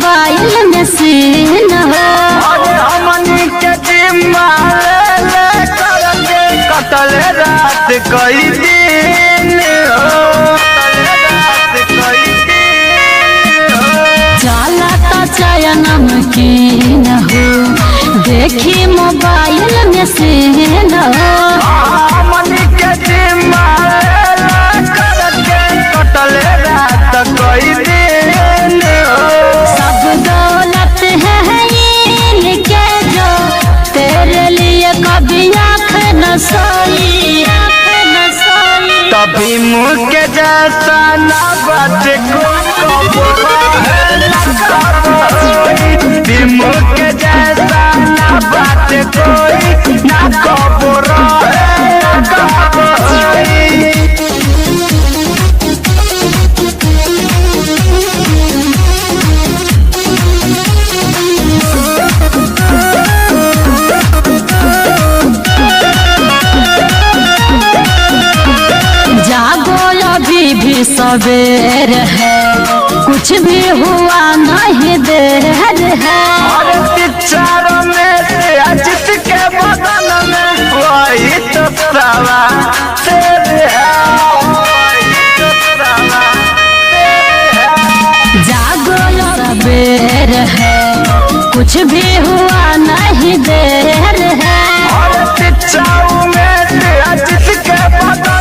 Mobile में scene हो। हमनी के जिम्मा ले करके कटल रात कई दिन हो, रात कई दिन हो। जाला तो चयन नमकीन हो, देखी मोबाइल में सीन हो। हमनी के जिम्मा ले करके कटल रात कई दिन हो। सब दौलत है इनके जो तेरे लिए कभी आँख न सोई, आँख न सोई। तभी मुँह के जैसा ना बात को मुँह के जैसा ना बात कोई ना कबूर जागो अभी भी सवेर है, कुछ भी हुआ नहीं देर है। और चारों में से अजित के बदन में वही तो सवा तेरे है, वही तो सवा तेरे है। जागो सवेर है, कुछ भी हुआ नहीं देर है। और चारों में से अजित के बदन